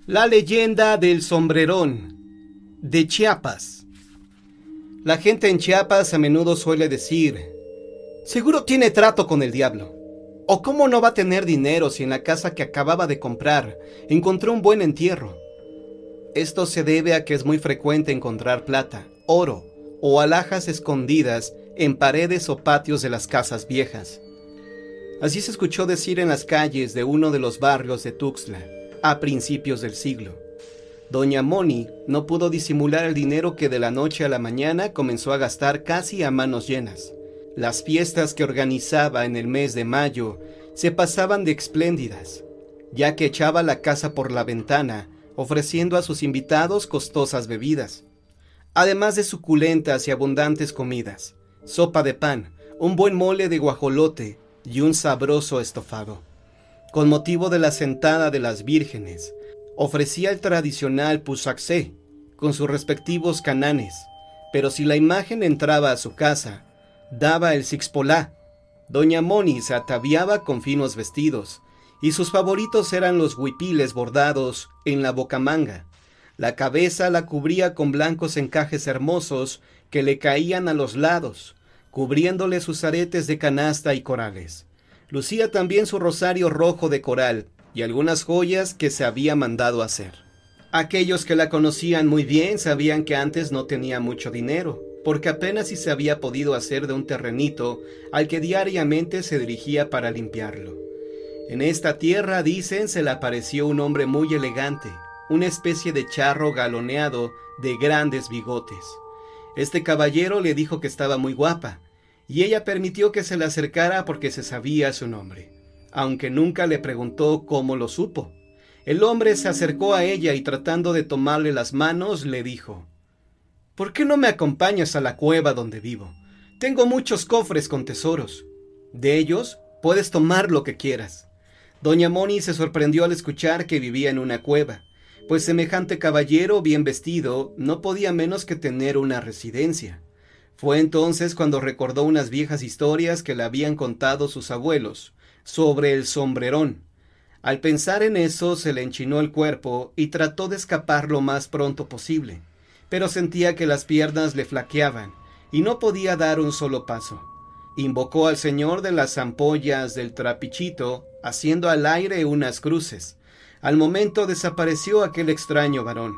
La leyenda del sombrerón de Chiapas. La gente en Chiapas a menudo suele decir: seguro tiene trato con el diablo. O cómo no va a tener dinero si en la casa que acababa de comprar encontró un buen entierro. Esto se debe a que es muy frecuente encontrar plata, oro o alhajas escondidas en paredes o patios de las casas viejas. Así se escuchó decir en las calles de uno de los barrios de Tuxtla a principios del siglo. Doña Moni no pudo disimular el dinero que de la noche a la mañana comenzó a gastar casi a manos llenas. Las fiestas que organizaba en el mes de mayo se pasaban de espléndidas, ya que echaba la casa por la ventana, ofreciendo a sus invitados costosas bebidas, además de suculentas y abundantes comidas, sopa de pan, un buen mole de guajolote y un sabroso estofado. Con motivo de la sentada de las vírgenes, ofrecía el tradicional pusacsé, con sus respectivos cananes, pero si la imagen entraba a su casa, daba el sixpolá. Doña Moni se ataviaba con finos vestidos, y sus favoritos eran los huipiles bordados en la bocamanga. La cabeza la cubría con blancos encajes hermosos que le caían a los lados, cubriéndole sus aretes de canasta y corales. Lucía también su rosario rojo de coral y algunas joyas que se había mandado hacer. Aquellos que la conocían muy bien sabían que antes no tenía mucho dinero, porque apenas si se había podido hacer de un terrenito al que diariamente se dirigía para limpiarlo. En esta tierra, dicen, se le apareció un hombre muy elegante, una especie de charro galoneado de grandes bigotes. Este caballero le dijo que estaba muy guapa, y ella permitió que se le acercara porque se sabía su nombre, aunque nunca le preguntó cómo lo supo. El hombre se acercó a ella y tratando de tomarle las manos, le dijo: ¿por qué no me acompañas a la cueva donde vivo? Tengo muchos cofres con tesoros. De ellos puedes tomar lo que quieras. Doña Moni se sorprendió al escuchar que vivía en una cueva, pues semejante caballero bien vestido no podía menos que tener una residencia. Fue entonces cuando recordó unas viejas historias que le habían contado sus abuelos sobre el sombrerón. Al pensar en eso se le enchinó el cuerpo y trató de escapar lo más pronto posible, pero sentía que las piernas le flaqueaban y no podía dar un solo paso. Invocó al señor de las ampollas del trapichito, haciendo al aire unas cruces. Al momento desapareció aquel extraño varón.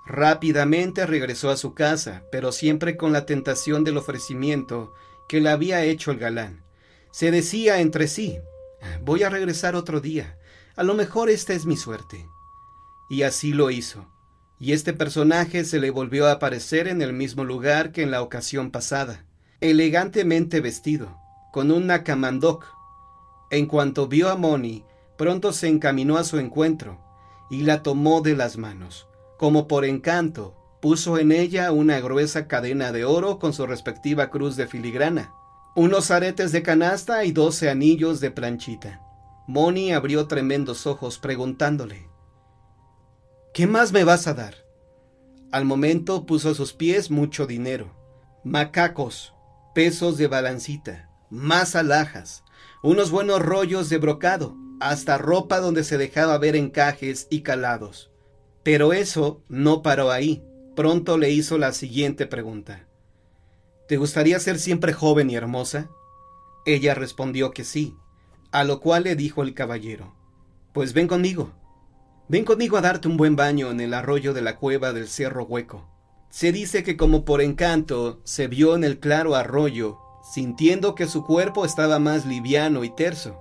Rápidamente regresó a su casa, pero siempre con la tentación del ofrecimiento que le había hecho el galán. Se decía entre sí: voy a regresar otro día, a lo mejor esta es mi suerte. Y así lo hizo, y este personaje se le volvió a aparecer en el mismo lugar que en la ocasión pasada, elegantemente vestido, con un nacamandoc. En cuanto vio a Moni, pronto se encaminó a su encuentro, y la tomó de las manos. Como por encanto, puso en ella una gruesa cadena de oro con su respectiva cruz de filigrana, unos aretes de canasta y 12 anillos de planchita. Moni abrió tremendos ojos preguntándole: ¿qué más me vas a dar? Al momento puso a sus pies mucho dinero, macacos, pesos de balancita, más alhajas, unos buenos rollos de brocado, hasta ropa donde se dejaba ver encajes y calados. Pero eso no paró ahí. Pronto le hizo la siguiente pregunta: ¿te gustaría ser siempre joven y hermosa? Ella respondió que sí, a lo cual le dijo el caballero: pues ven conmigo a darte un buen baño en el arroyo de la cueva del Cerro Hueco. Se dice que como por encanto se vio en el claro arroyo, sintiendo que su cuerpo estaba más liviano y terso.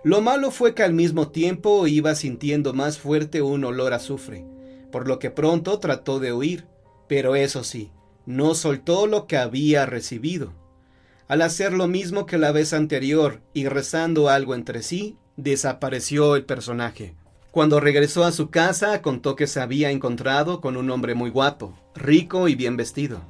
Lo malo fue que al mismo tiempo iba sintiendo más fuerte un olor a azufre, por lo que pronto trató de huir, pero eso sí, no soltó lo que había recibido. Al hacer lo mismo que la vez anterior y rezando algo entre sí, desapareció el personaje. Cuando regresó a su casa, contó que se había encontrado con un hombre muy guapo, rico y bien vestido,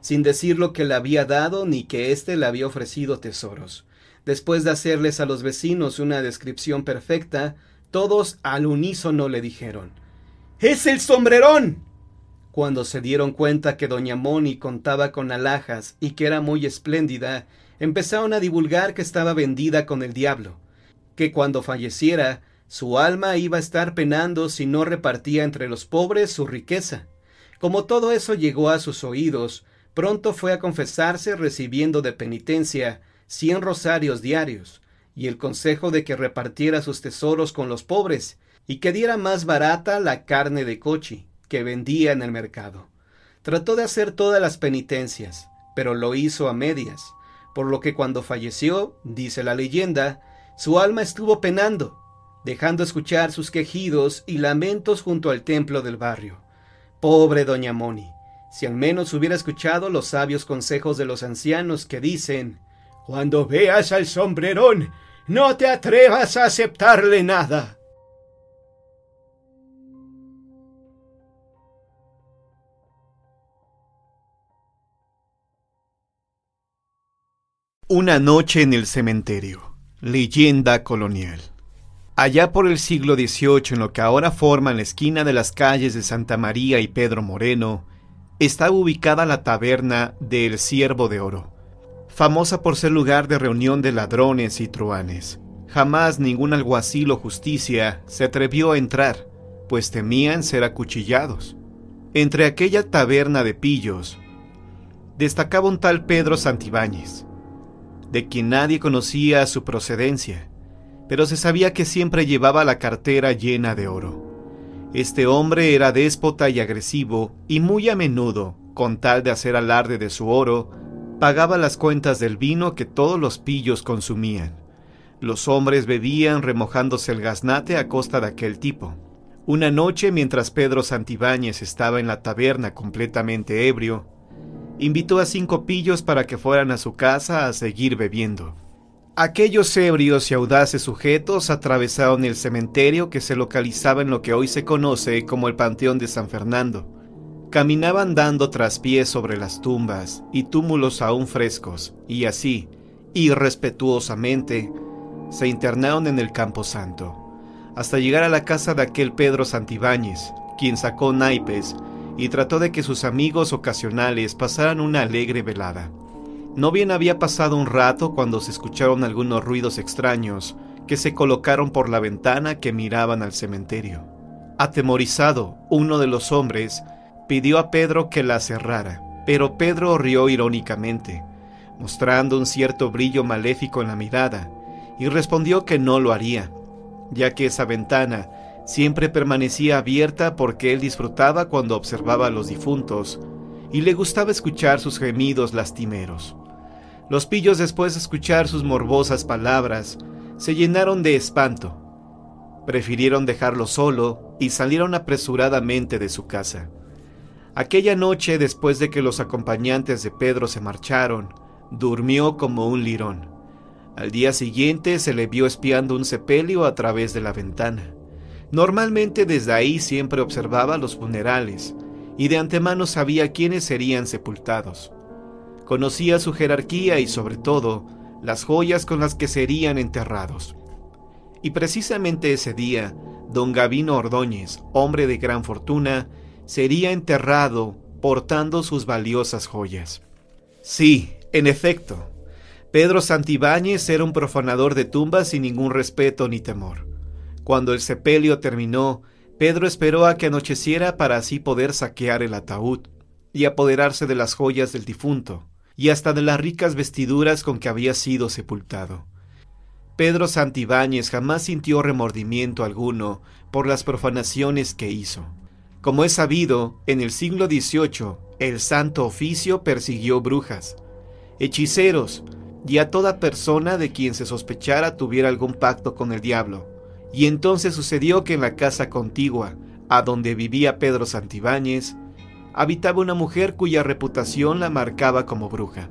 sin decir lo que le había dado ni que éste le había ofrecido tesoros. Después de hacerles a los vecinos una descripción perfecta, todos al unísono le dijeron: ¡es el sombrerón! Cuando se dieron cuenta que doña Moni contaba con alhajas y que era muy espléndida, empezaron a divulgar que estaba vendida con el diablo, que cuando falleciera Su alma iba a estar penando si no repartía entre los pobres su riqueza. Como todo eso llegó a sus oídos, pronto fue a confesarse recibiendo de penitencia 100 rosarios diarios, y el consejo de que repartiera sus tesoros con los pobres, y que diera más barata la carne de cochi, que vendía en el mercado. Trató de hacer todas las penitencias, pero lo hizo a medias, por lo que cuando falleció, dice la leyenda, su alma estuvo penando, dejando escuchar sus quejidos y lamentos junto al templo del barrio. Pobre doña Moni, si al menos hubiera escuchado los sabios consejos de los ancianos que dicen: cuando veas al sombrerón, no te atrevas a aceptarle nada. Una noche en el cementerio. Leyenda colonial. Allá por el siglo XVIII, en lo que ahora forma la esquina de las calles de Santa María y Pedro Moreno, estaba ubicada la taberna del Ciervo de Oro, famosa por ser lugar de reunión de ladrones y truhanes. Jamás ningún alguacil o justicia se atrevió a entrar, pues temían ser acuchillados. Entre aquella taberna de pillos, destacaba un tal Pedro Santibáñez, de quien nadie conocía su procedencia, pero se sabía que siempre llevaba la cartera llena de oro. Este hombre era déspota y agresivo, y muy a menudo, con tal de hacer alarde de su oro, pagaba las cuentas del vino que todos los pillos consumían. Los hombres bebían remojándose el gaznate a costa de aquel tipo. Una noche, mientras Pedro Santibáñez estaba en la taberna completamente ebrio, invitó a 5 pillos para que fueran a su casa a seguir bebiendo. Aquellos ebrios y audaces sujetos atravesaron el cementerio que se localizaba en lo que hoy se conoce como el Panteón de San Fernando. Caminaban dando traspiés sobre las tumbas y túmulos aún frescos, y así, irrespetuosamente, se internaron en el Camposanto, hasta llegar a la casa de aquel Pedro Santibáñez, quien sacó naipes y trató de que sus amigos ocasionales pasaran una alegre velada. No bien había pasado un rato cuando se escucharon algunos ruidos extraños que se colocaron por la ventana que miraban al cementerio. Atemorizado, uno de los hombres pidió a Pedro que la cerrara, pero Pedro rió irónicamente, mostrando un cierto brillo maléfico en la mirada, y respondió que no lo haría, ya que esa ventana siempre permanecía abierta porque él disfrutaba cuando observaba a los difuntos y le gustaba escuchar sus gemidos lastimeros. Los pillos, después de escuchar sus morbosas palabras, se llenaron de espanto. Prefirieron dejarlo solo y salieron apresuradamente de su casa. Aquella noche, después de que los acompañantes de Pedro se marcharon, durmió como un lirón. Al día siguiente se le vio espiando un sepelio a través de la ventana. Normalmente desde ahí siempre observaba los funerales y de antemano sabía quiénes serían sepultados. Conocía su jerarquía y sobre todo las joyas con las que serían enterrados. Y precisamente ese día, don Gavino Ordóñez, hombre de gran fortuna, sería enterrado portando sus valiosas joyas. Sí, en efecto, Pedro Santibáñez era un profanador de tumbas sin ningún respeto ni temor. Cuando el sepelio terminó, Pedro esperó a que anocheciera para así poder saquear el ataúd y apoderarse de las joyas del difunto y hasta de las ricas vestiduras con que había sido sepultado. Pedro Santibáñez jamás sintió remordimiento alguno por las profanaciones que hizo. Como es sabido, en el siglo XVIII, el Santo Oficio persiguió brujas, hechiceros y a toda persona de quien se sospechara tuviera algún pacto con el diablo. Y entonces sucedió que en la casa contigua, a donde vivía Pedro Santibáñez, habitaba una mujer cuya reputación la marcaba como bruja.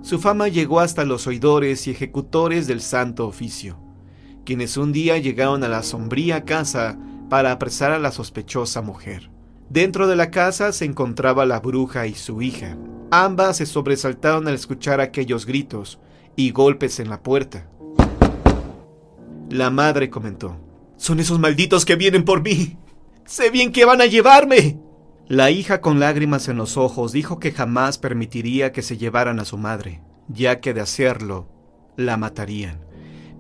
Su fama llegó hasta los oidores y ejecutores del Santo Oficio, quienes un día llegaron a la sombría casa para apresar a la sospechosa mujer. Dentro de la casa se encontraba la bruja y su hija. Ambas se sobresaltaron al escuchar aquellos gritos y golpes en la puerta. La madre comentó: «Son esos malditos que vienen por mí. Sé bien que van a llevarme». La hija, con lágrimas en los ojos, dijo que jamás permitiría que se llevaran a su madre, ya que de hacerlo, la matarían.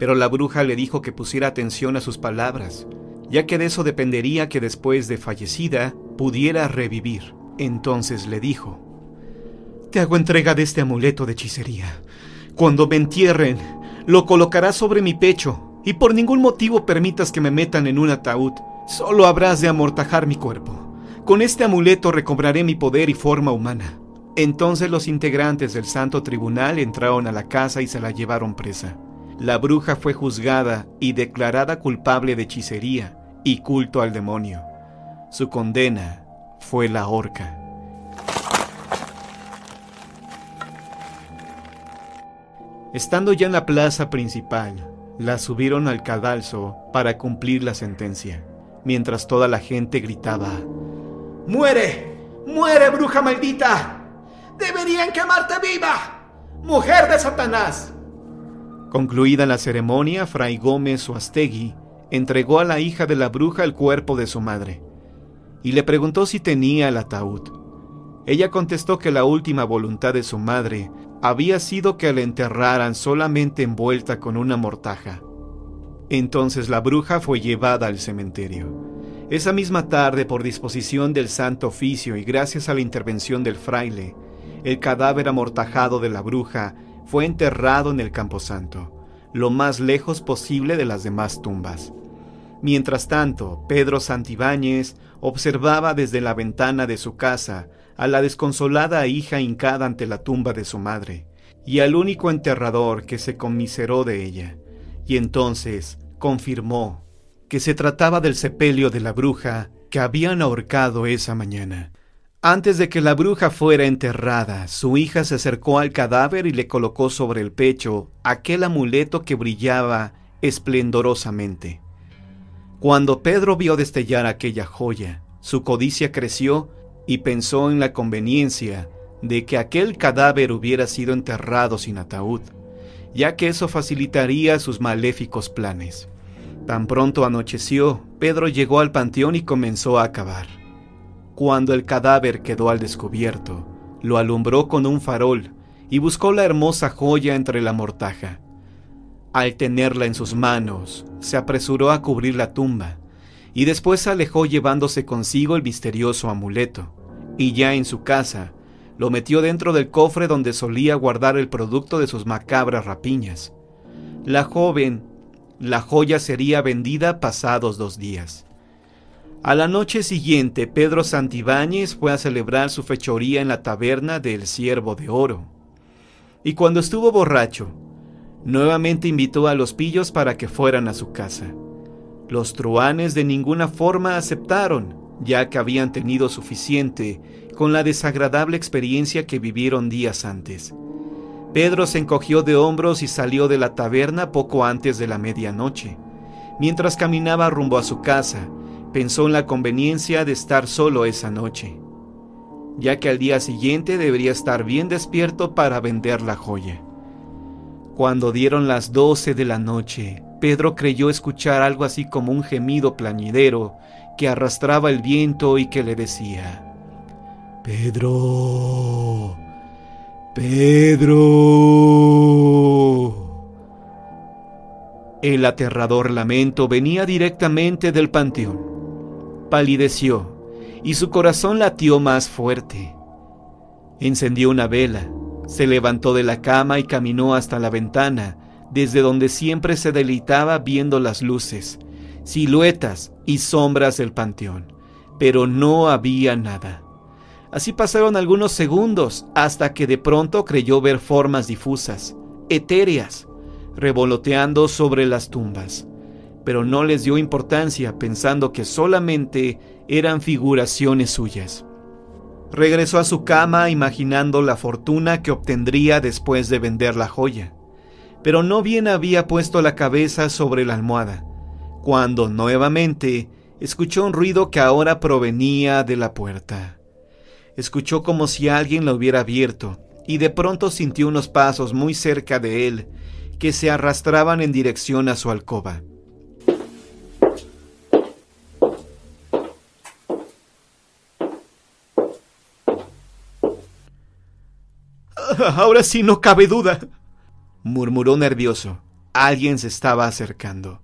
pero la bruja le dijo que pusiera atención a sus palabras, ya que de eso dependería que después de fallecida pudiera revivir. Entonces le dijo: «Te hago entrega de este amuleto de hechicería. Cuando me entierren, lo colocarás sobre mi pecho, y por ningún motivo permitas que me metan en un ataúd. Solo habrás de amortajar mi cuerpo. Con este amuleto recobraré mi poder y forma humana». Entonces los integrantes del Santo Tribunal entraron a la casa y se la llevaron presa. La bruja fue juzgada y declarada culpable de hechicería y culto al demonio. Su condena fue la horca. Estando ya en la plaza principal, la subieron al cadalso para cumplir la sentencia, mientras toda la gente gritaba: «¡Muere! ¡Muere, bruja maldita! ¡Deberían quemarte viva! ¡Mujer de Satanás!». Concluida la ceremonia, Fray Gómez Uastegui entregó a la hija de la bruja el cuerpo de su madre y le preguntó si tenía el ataúd. Ella contestó que la última voluntad de su madre había sido que la enterraran solamente envuelta con una mortaja. Entonces la bruja fue llevada al cementerio. Esa misma tarde, por disposición del Santo Oficio y gracias a la intervención del fraile, el cadáver amortajado de la bruja fue enterrado en el camposanto, lo más lejos posible de las demás tumbas. Mientras tanto, Pedro Santibáñez observaba desde la ventana de su casa a la desconsolada hija hincada ante la tumba de su madre, y al único enterrador que se conmiseró de ella, y entonces confirmó que se trataba del sepelio de la bruja que habían ahorcado esa mañana. Antes de que la bruja fuera enterrada, su hija se acercó al cadáver y le colocó sobre el pecho aquel amuleto que brillaba esplendorosamente. Cuando Pedro vio destellar aquella joya, su codicia creció y pensó en la conveniencia de que aquel cadáver hubiera sido enterrado sin ataúd, ya que eso facilitaría sus maléficos planes. Tan pronto anocheció, Pedro llegó al panteón y comenzó a cavar. Cuando el cadáver quedó al descubierto, lo alumbró con un farol y buscó la hermosa joya entre la mortaja. Al tenerla en sus manos, se apresuró a cubrir la tumba y después se alejó llevándose consigo el misterioso amuleto, y ya en su casa, lo metió dentro del cofre donde solía guardar el producto de sus macabras rapiñas. La joya sería vendida pasados 2 días. A la noche siguiente, Pedro Santibáñez fue a celebrar su fechoría en la taberna del Ciervo de Oro. Y cuando estuvo borracho, nuevamente invitó a los pillos para que fueran a su casa. Los truhanes de ninguna forma aceptaron, ya que habían tenido suficiente con la desagradable experiencia que vivieron días antes. Pedro se encogió de hombros y salió de la taberna poco antes de la medianoche. Mientras caminaba rumbo a su casa, pensó en la conveniencia de estar solo esa noche, ya que al día siguiente debería estar bien despierto para vender la joya. Cuando dieron las 12 de la noche, Pedro creyó escuchar algo así como un gemido plañidero que arrastraba el viento y que le decía: «Pedro, Pedro». El aterrador lamento venía directamente del panteón. Palideció y su corazón latió más fuerte. Encendió una vela, se levantó de la cama y caminó hasta la ventana, desde donde siempre se deleitaba viendo las luces, siluetas y sombras del panteón, pero no había nada. Así pasaron algunos segundos hasta que de pronto creyó ver formas difusas, etéreas, revoloteando sobre las tumbas, pero no les dio importancia, pensando que solamente eran figuraciones suyas. Regresó a su cama imaginando la fortuna que obtendría después de vender la joya, pero no bien había puesto la cabeza sobre la almohada, cuando nuevamente escuchó un ruido que ahora provenía de la puerta. Escuchó como si alguien la hubiera abierto, y de pronto sintió unos pasos muy cerca de él que se arrastraban en dirección a su alcoba. «Ahora sí no cabe duda», murmuró nervioso, Alguien se estaba acercando.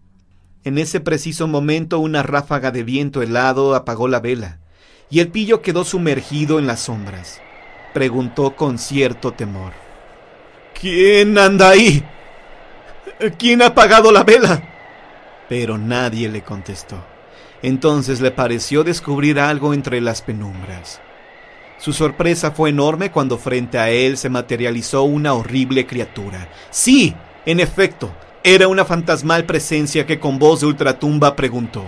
En ese preciso momento una ráfaga de viento helado apagó la vela, y el pillo quedó sumergido en las sombras. Preguntó con cierto temor: ¿Quién anda ahí? ¿Quién ha apagado la vela? Pero nadie le contestó. Entonces le pareció descubrir algo entre las penumbras. Su sorpresa fue enorme cuando frente a él se materializó una horrible criatura. Sí, en efecto, era una fantasmal presencia que con voz de ultratumba preguntó: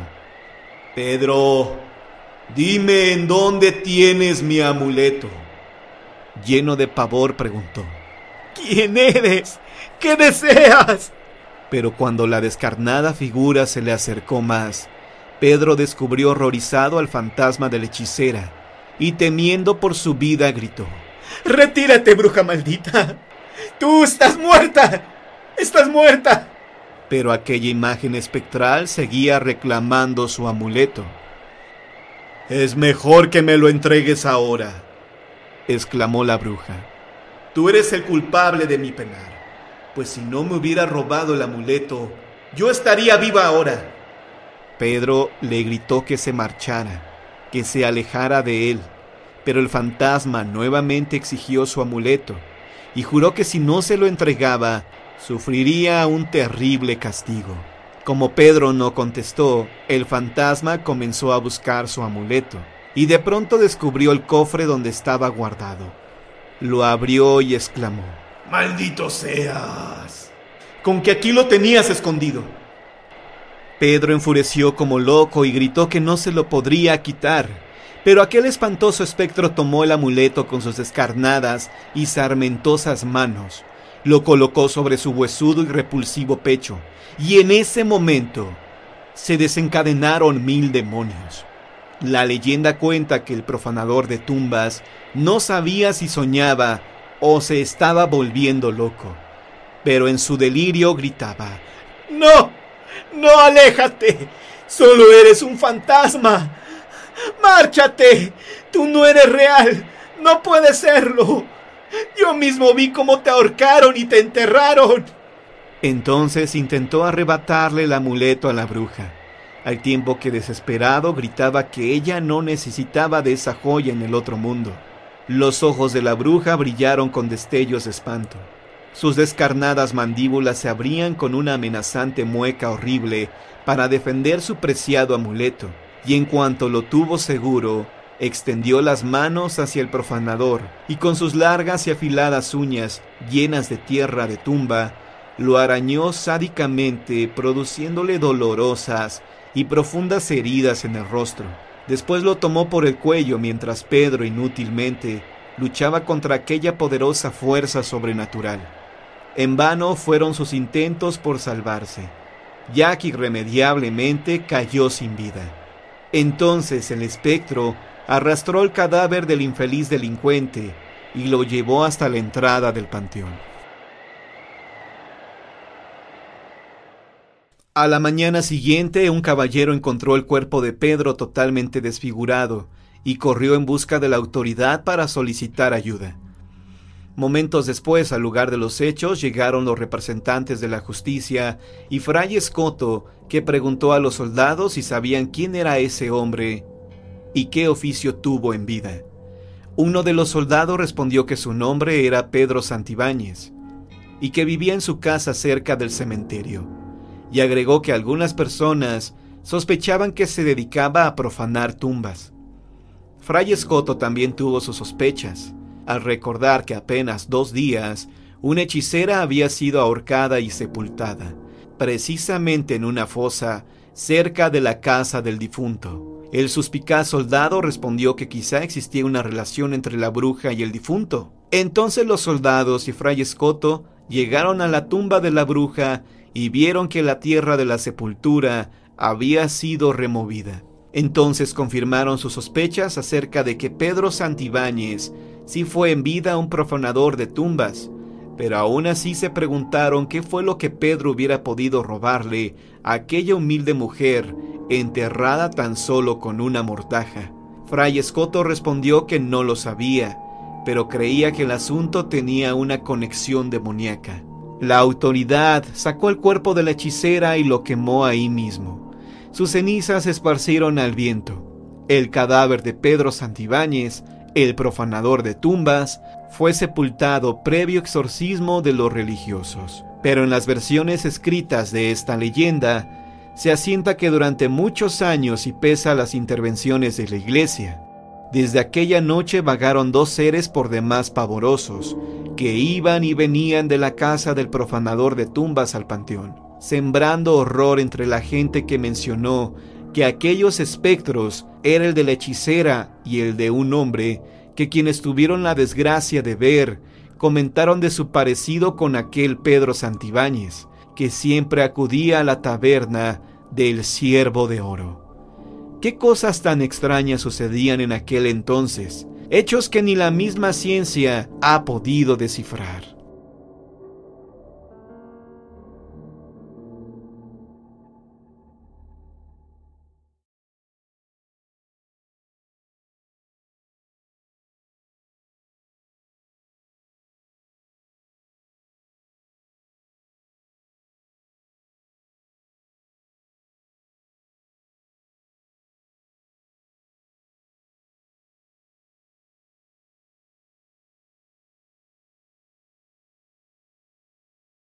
Pedro, dime en dónde tienes mi amuleto. Lleno de pavor preguntó: ¿Quién eres? ¿Qué deseas? Pero cuando la descarnada figura se le acercó más, Pedro descubrió horrorizado al fantasma de la hechicera y temiendo por su vida gritó: ¡Retírate, bruja maldita! ¡Tú estás muerta! ¡Estás muerta! Pero aquella imagen espectral seguía reclamando su amuleto. «Es mejor que me lo entregues ahora», exclamó la bruja. «Tú eres el culpable de mi penar, pues si no me hubiera robado el amuleto, yo estaría viva ahora». Pedro le gritó que se marchara, que se alejara de él, pero el fantasma nuevamente exigió su amuleto y juró que si no se lo entregaba, sufriría un terrible castigo. Como Pedro no contestó, el fantasma comenzó a buscar su amuleto y de pronto descubrió el cofre donde estaba guardado. Lo abrió y exclamó: ¡Maldito seas! ¡Con que aquí lo tenías escondido! Pedro enfureció como loco y gritó que no se lo podría quitar, pero aquel espantoso espectro tomó el amuleto con sus descarnadas y sarmentosas manos, lo colocó sobre su huesudo y repulsivo pecho, y en ese momento se desencadenaron 1000 demonios. La leyenda cuenta que el profanador de tumbas no sabía si soñaba o se estaba volviendo loco, pero en su delirio gritaba: ¡No! ¡No, aléjate! ¡Solo eres un fantasma! ¡Márchate! ¡Tú no eres real! ¡No puedes serlo! ¡Yo mismo vi cómo te ahorcaron y te enterraron! Entonces intentó arrebatarle el amuleto a la bruja, al tiempo que desesperado gritaba que ella no necesitaba de esa joya en el otro mundo. Los ojos de la bruja brillaron con destellos de espanto. Sus descarnadas mandíbulas se abrían con una amenazante mueca horrible para defender su preciado amuleto, y en cuanto lo tuvo seguro, extendió las manos hacia el profanador y con sus largas y afiladas uñas llenas de tierra de tumba, lo arañó sádicamente, produciéndole dolorosas y profundas heridas en el rostro. Después lo tomó por el cuello mientras Pedro inútilmente luchaba contra aquella poderosa fuerza sobrenatural. En vano fueron sus intentos por salvarse, ya que irremediablemente cayó sin vida. Entonces el espectro arrastró el cadáver del infeliz delincuente y lo llevó hasta la entrada del panteón. A la mañana siguiente, un caballero encontró el cuerpo de Pedro totalmente desfigurado y corrió en busca de la autoridad para solicitar ayuda. Momentos después, al lugar de los hechos, llegaron los representantes de la justicia y Fray Escoto, que preguntó a los soldados si sabían quién era ese hombre y qué oficio tuvo en vida. Uno de los soldados respondió que su nombre era Pedro Santibáñez y que vivía en su casa cerca del cementerio, y agregó que algunas personas sospechaban que se dedicaba a profanar tumbas. Fray Escoto también tuvo sus sospechas, al recordar que apenas 2 días una hechicera había sido ahorcada y sepultada, precisamente en una fosa cerca de la casa del difunto. El suspicaz soldado respondió que quizá existía una relación entre la bruja y el difunto. Entonces los soldados y Fray Escoto llegaron a la tumba de la bruja y vieron que la tierra de la sepultura había sido removida. Entonces confirmaron sus sospechas acerca de que Pedro Santibáñez sí fue en vida un profanador de tumbas, pero aún así se preguntaron qué fue lo que Pedro hubiera podido robarle a aquella humilde mujer enterrada tan solo con una mortaja. Fray Escoto respondió que no lo sabía, pero creía que el asunto tenía una conexión demoníaca. La autoridad sacó el cuerpo de la hechicera y lo quemó ahí mismo. Sus cenizas se esparcieron al viento. El cadáver de Pedro Santibáñez, el profanador de tumbas, fue sepultado previo exorcismo de los religiosos. Pero en las versiones escritas de esta leyenda, se asienta que durante muchos años y pese a las intervenciones de la iglesia, desde aquella noche vagaron dos seres por demás pavorosos, que iban y venían de la casa del profanador de tumbas al panteón, sembrando horror entre la gente que mencionó que aquellos espectros era el de la hechicera y el de un hombre que quienes tuvieron la desgracia de ver, comentaron de su parecido con aquel Pedro Santibáñez, que siempre acudía a la taberna del Ciervo de Oro. ¿Qué cosas tan extrañas sucedían en aquel entonces? Hechos que ni la misma ciencia ha podido descifrar.